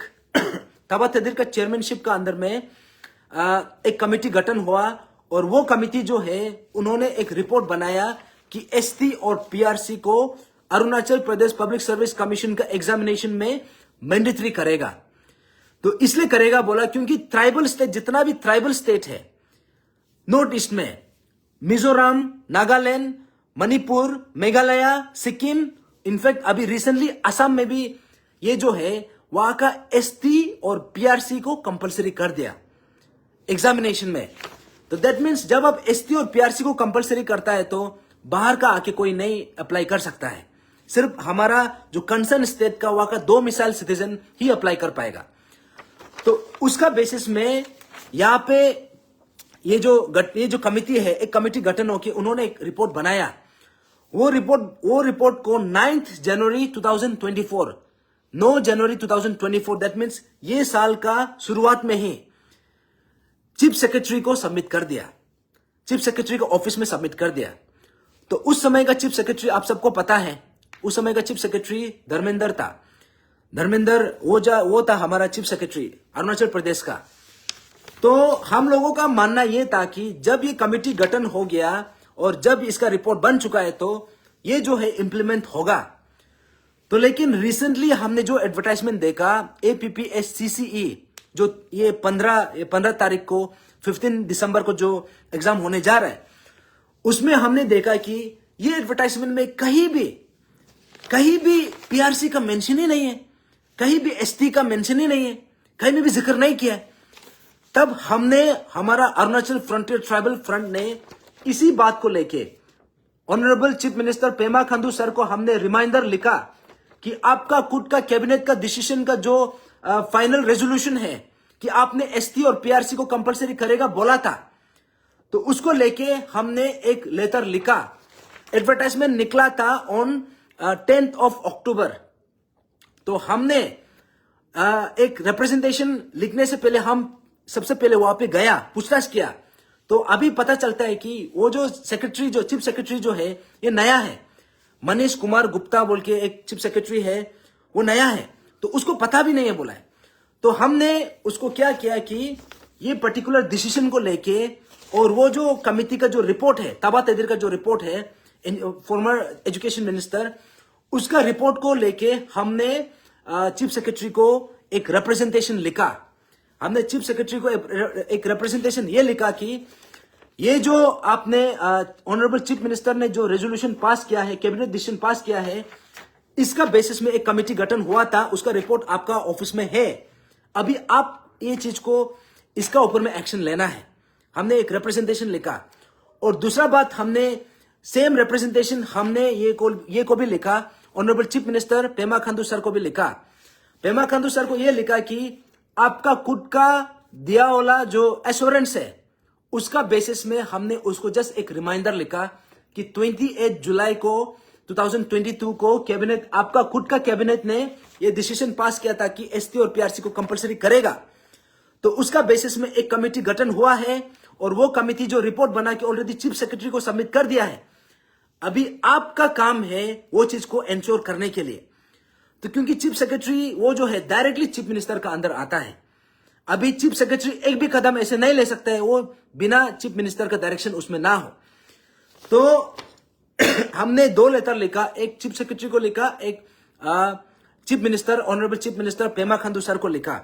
तबा तेदिर का चेयरमैनशिप का अंदर में एक कमेटी गठन हुआ। और वो कमेटी जो है, उन्होंने एक रिपोर्ट बनाया कि एसटी और पीआरसी को Arunachal Pradesh public service commission का एग्जामिनेशन में मैंडेटरी करेगा। तो इसलिए करेगा बोला क्योंकि ट्राइबल स्टेट, जितना भी ट्राइबल स्टेट है नॉर्थ ईस्ट में, मिजोरम, नागालैंड, मणिपुर, मेघालय, सिक्किम, इनफैक्ट अभी रिसेंटली असम में भी ये जो है वहां का एसटी और पीआरसी को कंपलसरी कर दिया एग्जामिनेशन में। तो दैट मीन्स जब आप एसटी और पीआरसी को कंपलसरी करता है तो बाहर का आके कोई नहीं अप्लाई कर सकता है, सिर्फ हमारा जो कंसर्न स्टेट का वहां का 2 मिसाइल सिटीजन ही अप्लाई कर पाएगा। तो उसका बेसिस में यहाँ पे ये जो कमेटी है, एक कमेटी गठन होकर उन्होंने एक रिपोर्ट बनाया। वो रिपोर्ट को 9 जनवरी 2024, दैट मीन्स ये साल का शुरुआत में ही चीफ सेक्रेटरी को सबमिट कर दिया, चीफ सेक्रेटरी को ऑफिस में सबमिट कर दिया। तो उस समय का चीफ सेक्रेटरी आप सबको पता है, उस समय का चीफ सेक्रेटरी धर्मेंद्र था। वो था हमारा चीफ सेक्रेटरी अरुणाचल प्रदेश का। तो हम लोगों का मानना यह था कि जब ये कमेटी गठन हो गया और जब इसका रिपोर्ट बन चुका है तो ये जो है इंप्लीमेंट होगा। तो लेकिन रिसेंटली हमने जो एडवर्टाइजमेंट देखा एपीपीएससीसीई, जो ये 15 तारीख को 15 दिसंबर को जो एग्जाम होने जा रहा है, उसमें हमने देखा कि ये एडवर्टाइजमेंट में कहीं भी पीआरसी का मेंशन ही नहीं है, कहीं भी एसटी का मेंशन ही नहीं है, कहीं में भी जिक्र नहीं किया है। तब हमारा अरुणाचल फ्रंटियर ट्राइबल फ्रंट ने इसी बात को लेके honourable chief minister Pema Khandu sir को हमने रिमाइंडर लिखा कि आपका खुद का कैबिनेट का डिसीजन का जो फाइनल रेजोल्यूशन है कि आपने एसटी और पीआरसी को कंपलसरी करेगा बोला था, तो उसको लेके हमने एक लेटर लिखा। एडवर्टाइजमेंट निकला था ऑन 10th of October। तो हमने एक रिप्रेजेंटेशन लिखने से पहले हम सबसे पहले वहां पे गया, पूछताछ किया। तो अभी पता चलता है कि वो जो चीफ सेक्रेटरी जो है ये नया है, मनीष कुमार गुप्ता बोल के एक चीफ सेक्रेटरी है, वो नया है, तो उसको पता भी नहीं है बोला है। तो हमने उसको क्या किया कि ये पर्टिकुलर डिसीजन को लेके और वो जो कमिटी का जो रिपोर्ट है, ताबा तेदिर का जो रिपोर्ट है, फॉर्मर एजुकेशन मिनिस्टर, उसका रिपोर्ट को लेके हमने चीफ सेक्रेटरी को एक रिप्रेजेंटेशन लिखा। हमने चीफ सेक्रेटरी को एक रिप्रेजेंटेशन ये लिखा कि ये जो आपने ऑनरेबल चीफ मिनिस्टर ने जो रेजोल्यूशन पास किया है, कैबिनेट डिसीजन पास किया है, इसका बेसिस में एक कमेटी गठन हुआ था, उसका रिपोर्ट आपका ऑफिस में है। अभी आप ये चीज को इसका ऊपर में एक्शन लेना है। हमने एक रिप्रेजेंटेशन लिखा। और दूसरा बात, हमने सेम रिप्रेजेंटेशन हमने ये को भी लिखा, honourable chief minister Pema Khandu sir को भी लिखा। पेमा खांडू सर को यह लिखा कि आपका खुद का दिया वाला जो एश्योरेंस है, उसका बेसिस में हमने उसको जस्ट एक रिमाइंडर लिखा कि 28 जुलाई को 2022 को कैबिनेट, आपका खुद का कैबिनेट ने ये डिसीजन पास किया था कि एसटी और पीआरसी को कंपलसरी करेगा। तो उसका बेसिस में एक कमेटी गठन हुआ है और वो कमेटी जो रिपोर्ट बना के ऑलरेडी चीफ सेक्रेटरी को सबमिट कर दिया है। अभी आपका काम है वो चीज को एंश्योर करने के लिए। तो क्योंकि चीफ सेक्रेटरी वो जो है डायरेक्टली चीफ मिनिस्टर का अंदर आता है, अभी चीफ सेक्रेटरी एक भी कदम ऐसे नहीं ले सकता है वो बिना चीफ मिनिस्टर का डायरेक्शन उसमें ना हो। तो हमने 2 लेटर लिखा, एक चीफ सेक्रेटरी को लिखा, एक chief minister, honourable chief minister Pema Khandu sir को लिखा।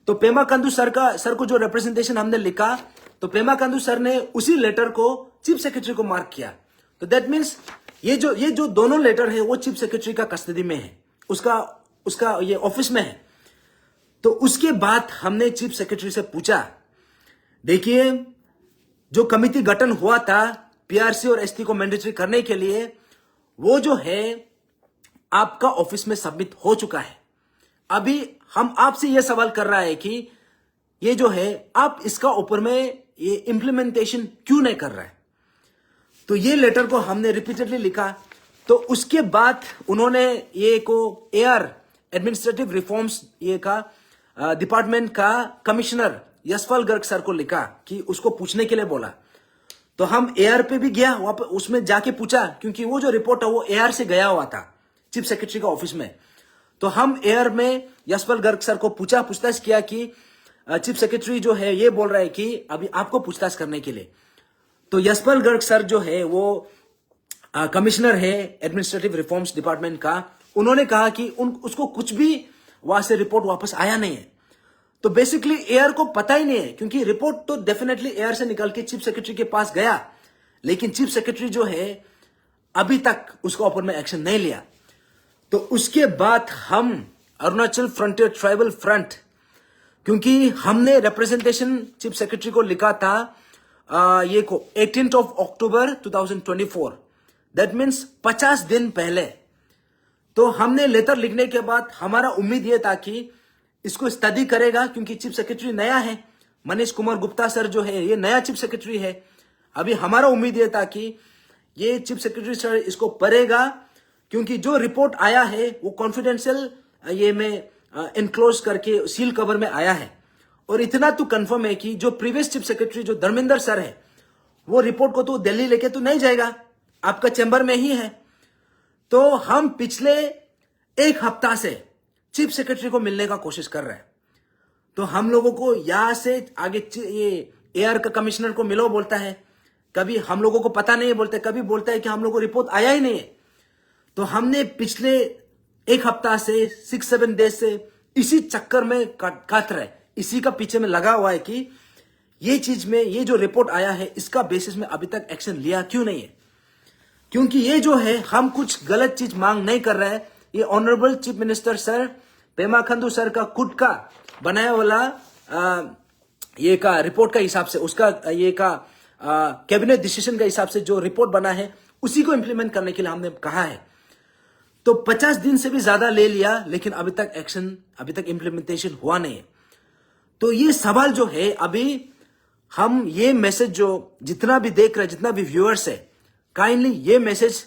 तो पेमा खांडू सर को जो रिप्रेजेंटेशन हमने लिखा, तो पेमा खांडू सर ने उसी लेटर को चीफ सेक्रेटरी को मार्क किया। तो दैट मीन्स ये जो दोनों लेटर है वो चीफ सेक्रेटरी का कस्टडी में है, उसका ये ऑफिस में है। तो उसके बाद हमने चीफ सेक्रेटरी से पूछा, देखिए जो कमिटी गठन हुआ था पीआरसी और एसटी को मैंडेटरी करने के लिए, वो जो है आपका ऑफिस में सबमिट हो चुका है। अभी हम आपसे यह सवाल कर रहा है कि ये जो है आप इसका ऊपर में ये इंप्लीमेंटेशन क्यों नहीं कर रहा है। तो ये लेटर को हमने रिपीटेडली लिखा। तो उसके बाद उन्होंने ये को एआर एडमिनिस्ट्रेटिव रिफॉर्म्स ये का डिपार्टमेंट का कमिश्नर यशपाल गर्ग सर को लिखा कि उसको पूछने के लिए बोला। तो हम एआर पे भी गया, वहां पर उसमें जाके पूछा, क्योंकि वो जो रिपोर्ट है वो एआर से गया हुआ था चीफ सेक्रेटरी का ऑफिस में। तो हम एआर में यशपाल गर्ग सर को पूछताछ किया कि चीफ सेक्रेटरी जो है ये बोल रहा है कि अभी आपको पूछताछ करने के लिए। तो यशपाल गर्ग सर जो है वो कमिश्नर है एडमिनिस्ट्रेटिव रिफॉर्म्स डिपार्टमेंट का, उन्होंने कहा कि उसको कुछ भी वहां से रिपोर्ट वापस आया नहीं है। तो बेसिकली एआर को पता ही नहीं है, क्योंकि रिपोर्ट तो डेफिनेटली एआर से निकल के चीफ सेक्रेटरी के पास गया, लेकिन चीफ सेक्रेटरी जो है अभी तक उसका ऊपर में एक्शन नहीं लिया। तो उसके बाद हम अरुणाचल फ्रंटियर ट्राइबल फ्रंट, क्योंकि हमने रिप्रेजेंटेशन चीफ सेक्रेटरी को लिखा था ये को 18 अक्टूबर 2024, दैट मीन्स 50 दिन पहले। तो हमने लेटर लिखने के बाद हमारा उम्मीद यह था कि इसको स्टडी करेगा, क्योंकि चीफ सेक्रेटरी नया है, मनीष कुमार गुप्ता सर जो है ये नया चीफ सेक्रेटरी है। अभी हमारा उम्मीद यह था कि ये चीफ सेक्रेटरी सर इसको पढ़ेगा, क्योंकि जो रिपोर्ट आया है वो कॉन्फिडेंशियल ये में इनक्लोज करके सील कवर में आया है। और इतना तो कंफर्म है कि जो प्रीवियस चीफ सेक्रेटरी जो धर्मेंद्र सर है, वो रिपोर्ट को तो दिल्ली लेके तो नहीं जाएगा, आपका चैम्बर में ही है। तो हम पिछले 1 हफ्ता से चीफ सेक्रेटरी को मिलने का कोशिश कर रहे हैं। तो हम लोगों को यहां से आगे ये एआर का कमिश्नर को मिलो बोलता है, कभी हम लोगों को पता नहीं बोलते, कभी बोलता है कि हम लोगों को रिपोर्ट आया ही नहीं है। तो हमने पिछले 1 हफ्ता से 6-7 डेज से इसी चक्कर में काट रहे, इसी का पीछे में लगा हुआ है कि ये चीज में ये जो रिपोर्ट आया है इसका बेसिस में अभी तक एक्शन लिया क्यों नहीं है। क्योंकि ये जो है हम कुछ गलत चीज मांग नहीं कर रहे हैं, ये honourable chief minister sir Pema Khandu sir का खुद का बनाया वाला ये का रिपोर्ट का हिसाब से, उसका ये का कैबिनेट डिसीजन का हिसाब से जो रिपोर्ट बना है उसी को इंप्लीमेंट करने के लिए हमने कहा है। तो 50 दिन से भी ज्यादा ले लिया, लेकिन अभी तक इंप्लीमेंटेशन हुआ नहीं है। तो ये सवाल जो है, अभी हम ये मैसेज जो जितना भी देख रहे हैं, जितना भी व्यूअर्स है, काइंडली ये मैसेज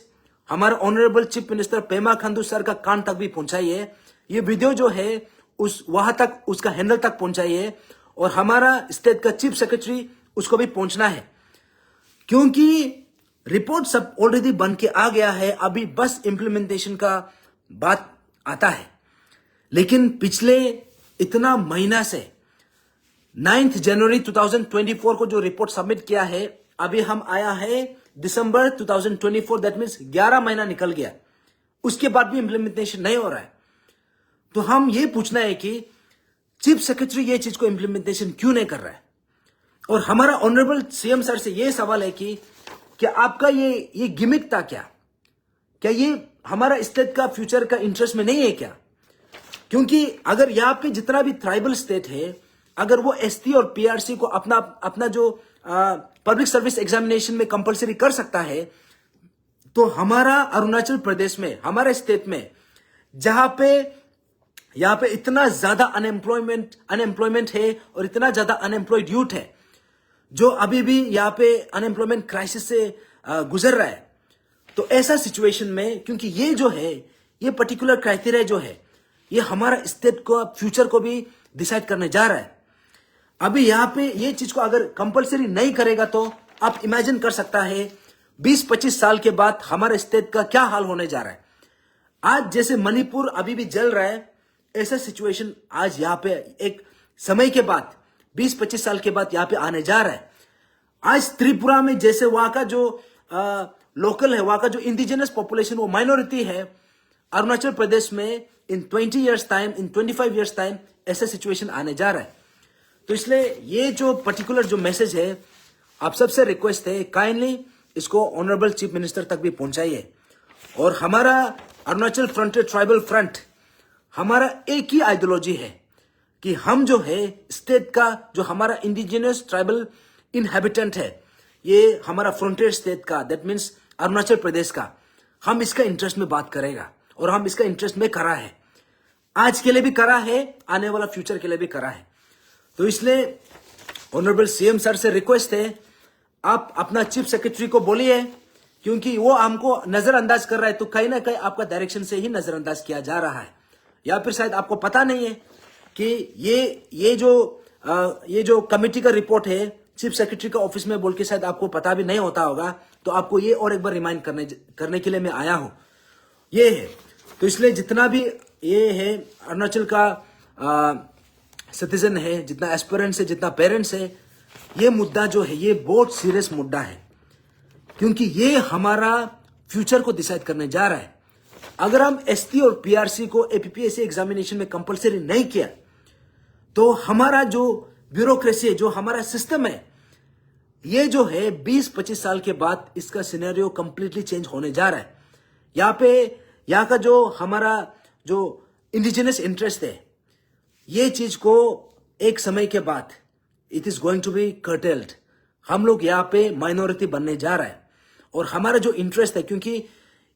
हमारे honourable chief minister Pema Khandu sir का कान तक भी पहुंचाइए। ये वीडियो जो है उस वहां तक, उसका हैंडल तक पहुंचाइए, और हमारा स्टेट का चीफ सेक्रेटरी उसको भी पहुंचना है, क्योंकि रिपोर्ट सब ऑलरेडी बन के आ गया है, अभी बस इंप्लीमेंटेशन का बात आता है। लेकिन पिछले इतना महीना से 9 जनवरी 2024 को जो रिपोर्ट सबमिट किया है, अभी हम आया है दिसंबर 2024, दैट मीन्स 11 महीना निकल गया, उसके बाद भी इंप्लीमेंटेशन नहीं हो रहा है। तो हम ये पूछना है कि चीफ सेक्रेटरी ये चीज को इंप्लीमेंटेशन क्यों नहीं कर रहा है। और हमारा ऑनरेबल सीएम सर से ये सवाल है कि क्या आपका ये गिमिक था क्या ये हमारा स्टेट का फ्यूचर का इंटरेस्ट में नहीं है क्या? क्योंकि अगर यहाँ पे जितना भी ट्राइबल स्टेट है, अगर वो एसटी और पीआरसी को अपना जो पब्लिक सर्विस एग्जामिनेशन में कंपलसरी कर सकता है, तो हमारा अरुणाचल प्रदेश में, हमारे स्टेट में, जहां पे यहाँ पे इतना ज्यादा अनएम्प्लॉयमेंट है और इतना ज्यादा अनएम्प्लॉयड यूथ है जो अभी भी यहाँ पे अनएम्प्लॉयमेंट क्राइसिस से गुजर रहा है, तो ऐसा सिचुएशन में, क्योंकि ये जो है, ये पर्टिकुलर क्राइटेरिया जो है, ये हमारा स्टेट को फ्यूचर को भी डिसाइड करने जा रहा है। अभी यहाँ पे ये चीज को अगर कंपलसरी नहीं करेगा तो आप इमेजिन कर सकता है 20-25 साल के बाद हमारे स्टेट का क्या हाल होने जा रहा है। आज जैसे मणिपुर अभी भी जल रहा है, ऐसा सिचुएशन आज यहाँ पे एक समय के बाद 20-25 साल के बाद यहाँ पे आने जा रहा है। आज त्रिपुरा में जैसे वहां का जो लोकल है, वहां का जो इंडिजिनस पॉपुलेशन, वो माइनॉरिटी है, अरुणाचल प्रदेश में इन 20 इयर्स टाइम, इन 25 इयर्स टाइम ऐसा सिचुएशन आने जा रहा है। तो इसलिए ये जो पर्टिकुलर जो मैसेज है, आप सबसे रिक्वेस्ट है, काइंडली इसको ऑनरेबल चीफ मिनिस्टर तक भी पहुंचाइए। और हमारा अरुणाचल फ्रंटियर ट्राइबल फ्रंट, हमारा एक ही आइडियोलॉजी है कि हम जो है स्टेट का, जो हमारा इंडिजिनस ट्राइबल इनहेबिटेंट है, ये हमारा फ्रंटियर स्टेट का, दैट मीन्स अरुणाचल प्रदेश का, हम इसका इंटरेस्ट में बात करेगा और हम इसका इंटरेस्ट में करा है, आज के लिए भी करा है, आने वाला फ्यूचर के लिए भी करा है। तो इसलिए ऑनरेबल सीएम सर से रिक्वेस्ट है, आप अपना चीफ सेक्रेटरी को बोलिए, क्योंकि वो हमको नजरअंदाज कर रहा है, तो कहीं ना कहीं आपका डायरेक्शन से ही नजरअंदाज किया जा रहा है, या फिर शायद आपको पता नहीं है कि ये जो कमेटी का रिपोर्ट है चीफ सेक्रेटरी का ऑफिस में बोल के शायद आपको पता भी नहीं होता होगा। तो आपको ये और एक बार रिमाइंड करने के लिए मैं आया हूं, ये है। तो इसलिए जितना भी ये है अरुणाचल का सिटीजन है, जितना एस्पिरेंट्स है, जितना पेरेंट्स है, ये मुद्दा जो है ये बहुत सीरियस मुद्दा है, क्योंकि ये हमारा फ्यूचर को डिसाइड करने जा रहा है। अगर हम एसटी और पीआरसी को एपीपीएससी एग्जामिनेशन में कंपलसरी नहीं किया, तो हमारा जो ब्यूरोक्रेसी है, जो हमारा सिस्टम है, ये जो है 20-25 साल के बाद इसका सिनेरियो कंप्लीटली चेंज होने जा रहा है। यहाँ का जो हमारा जो इंडिजिनस इंटरेस्ट है, ये चीज को एक समय के बाद it is going to be curtailed. हम लोग यहाँ पे माइनॉरिटी बनने जा रहा है, और हमारा जो इंटरेस्ट है, क्योंकि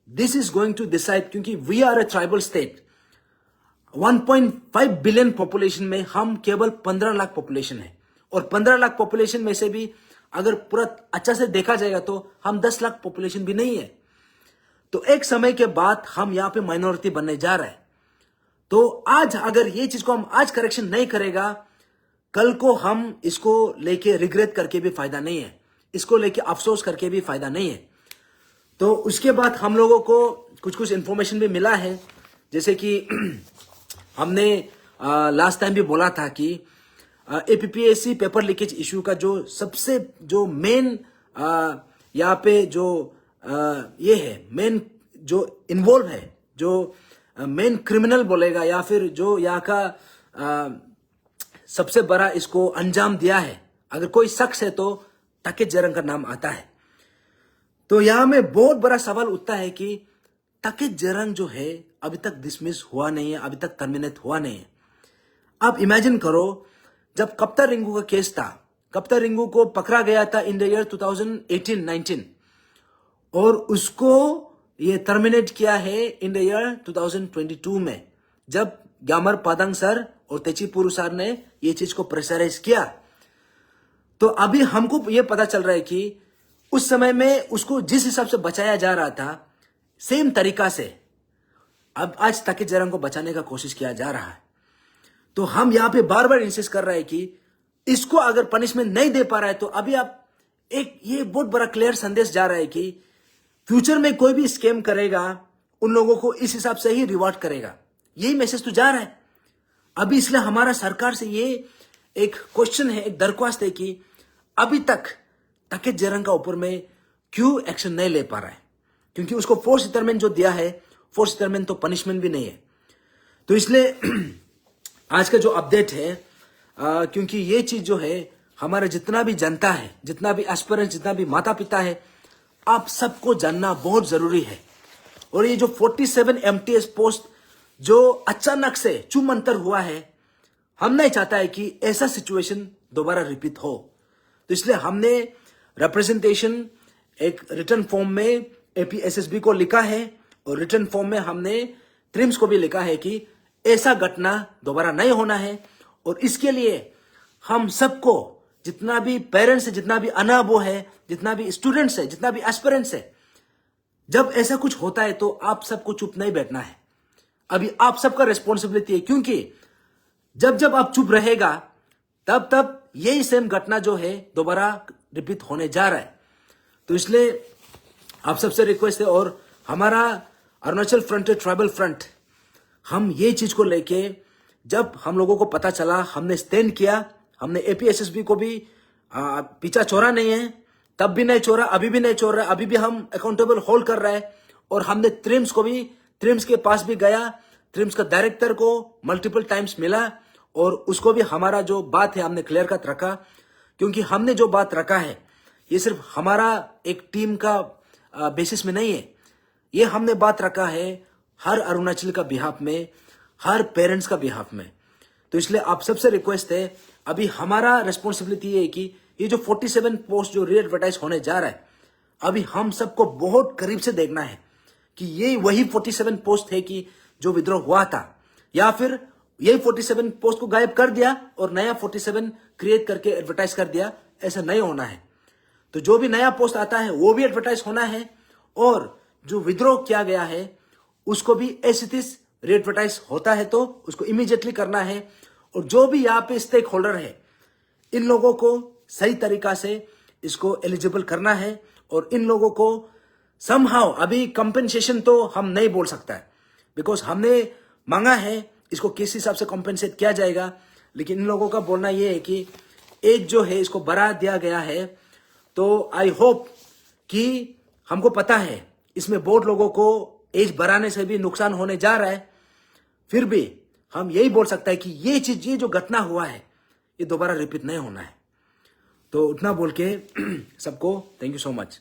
this is going to decide, क्योंकि we are a tribal state, 1.5 billion population में हम केवल 15 लाख पॉपुलेशन है, और 15 लाख पॉपुलेशन में से भी अगर पूरा अच्छा से देखा जाएगा तो हम 10 लाख पॉपुलेशन भी नहीं है। तो एक समय के बाद हम यहाँ पे माइनॉरिटी बनने जा रहा है। तो आज अगर ये चीज को हम आज करेक्शन नहीं करेगा, कल को हम इसको लेके रिग्रेट करके भी फायदा नहीं है, इसको लेके अफसोस करके भी फायदा नहीं है। तो उसके बाद हम लोगों को कुछ इंफॉर्मेशन भी मिला है, जैसे कि हमने लास्ट टाइम भी बोला था कि एपीपीएससी पेपर लीकेज इश्यू का जो सबसे जो मेन यहाँ पे जो ये है, मेन जो इन्वॉल्व है, जो मेन क्रिमिनल बोलेगा, या फिर जो यहाँ का सबसे बड़ा इसको अंजाम दिया है, अगर कोई शख्स है तो ताकित जरंग का नाम आता है। तो यहां में बहुत बड़ा सवाल उठता है कि ताकित जरंग जो है अभी तक डिसमिस हुआ नहीं है, अभी तक टर्मिनेट हुआ नहीं है। आप इमेजिन करो, जब कप्ता रिंगू का केस था, कप्ता रिंगू को पकड़ा गया था इन द ईयर 2018-19, और उसको ये टर्मिनेट किया है इन द ईयर 2022 में, जब ग्यामर पादंग सर और तेची पुरु सर ने ये चीज को प्रेशराइज किया। तो अभी हमको ये पता चल रहा है कि उस समय में उसको जिस हिसाब से बचाया जा रहा था, सेम तरीका से अब आज ताकित जरंग को बचाने का कोशिश किया जा रहा है। तो हम यहां पे बार बार इंसिस्ट कर रहे हैं कि इसको अगर पनिशमेंट नहीं दे पा रहा है, तो अभी आप एक ये बहुत बड़ा क्लियर संदेश जा रहा है कि फ्यूचर में कोई भी स्कैम करेगा, उन लोगों को इस हिसाब से ही रिवॉर्ड करेगा। यही मैसेज तो जा रहा है अभी। इसलिए हमारा सरकार से ये एक क्वेश्चन है, एक दरख्वास्त है कि अभी तक ताकिद जरंग का ऊपर में क्यों एक्शन नहीं ले पा रहा है, क्योंकि उसको फोर्स रिटायरमेंट जो दिया है, फोर्स रिटायरमेंट तो पनिशमेंट भी नहीं है। तो इसलिए आज का जो अपडेट है, क्योंकि ये चीज जो है हमारा जितना भी जनता है, जितना भी एस्पिरेंट, जितना भी माता पिता है, आप सबको जानना बहुत जरूरी है। और ये जो 47 MTS पोस्ट जो अचानक से चुमंतर हुआ है, हम नहीं चाहता है कि ऐसा सिचुएशन दोबारा रिपीट हो। तो इसलिए हमने रिप्रेजेंटेशन एक रिटर्न फॉर्म में APSSB को लिखा है और रिटर्न फॉर्म में हमने ट्रिम्स को भी लिखा है कि ऐसा घटना दोबारा नहीं होना है। और इसके लिए हम सबको, जितना भी पेरेंट्स है, जितना भी अनाबो है, जितना भी स्टूडेंट्स है, जितना भी एस्पिरेंट्स है, जब ऐसा कुछ होता है तो आप सबको चुप नहीं बैठना है। अभी आप सबका रिस्पॉन्सिबिलिटी है, क्योंकि जब जब आप चुप रहेगा तब तब यही सेम घटना जो है दोबारा रिपीट होने जा रहा है। तो इसलिए आप सबसे रिक्वेस्ट है, और हमारा अरुणाचल फ्रंट ट्राइबल फ्रंट, हम ये चीज को लेके जब हम लोगों को पता चला, हमने स्टैंड किया। हमने APSSB को भी पीछा छोड़ा नहीं है, तब भी नहीं छोड़ा, अभी भी नहीं छोड़ रहा, अभी भी हम अकाउंटेबल होल्ड कर रहा है। और हमने ट्रिम्स को भी, ट्रिम्स के पास भी गया, ट्रिम्स का डायरेक्टर को मल्टीपल टाइम्स मिला और उसको भी हमारा जो बात है हमने क्लियर कट रखा। क्योंकि हमने जो बात रखा है ये सिर्फ हमारा एक टीम का बेसिस में नहीं है, ये हमने बात रखा है हर अरुणाचल का बिहाफ में, हर पेरेंट्स का बिहाफ में। तो इसलिए आप सबसे रिक्वेस्ट है, अभी हमारा रिस्पॉन्सिबिलिटी है कि ये जो 47 पोस्ट जो रीएडवर्टाइज होने जा रहा है, अभी हम सबको बहुत करीब से देखना है कि ये वही 47 पोस्ट है कि जो विद्रोह हुआ था, या फिर यही 47 पोस्ट को गायब कर दिया और नया 47 क्रिएट करके एडवर्टाइज कर दिया। ऐसा नहीं होना है। तो जो भी नया पोस्ट आता है वो भी एडवर्टाइज होना है, और जो विद्रोह किया गया है उसको भी एज इट इज रीएडवर्टाइज होता है तो उसको इमीडिएटली करना है। और जो भी यहाँ पे स्टेक होल्डर है, इन लोगों को सही तरीका से इसको एलिजिबल करना है। और इन लोगों को समहाउ, अभी कंपेंसेशन तो हम नहीं बोल सकता है, बिकॉज हमने मांगा है इसको किस हिसाब से कॉम्पेंसेट किया जाएगा। लेकिन इन लोगों का बोलना यह है कि एज जो है इसको बढ़ा दिया गया है। तो आई होप कि हमको पता है इसमें बहुत लोगों को एज बढ़ाने से भी नुकसान होने जा रहा है, फिर भी हम यही बोल सकता है कि ये चीज, ये जो घटना हुआ है ये दोबारा रिपीट नहीं होना है। तो उतना बोल के सबको थैंक यू सो मच।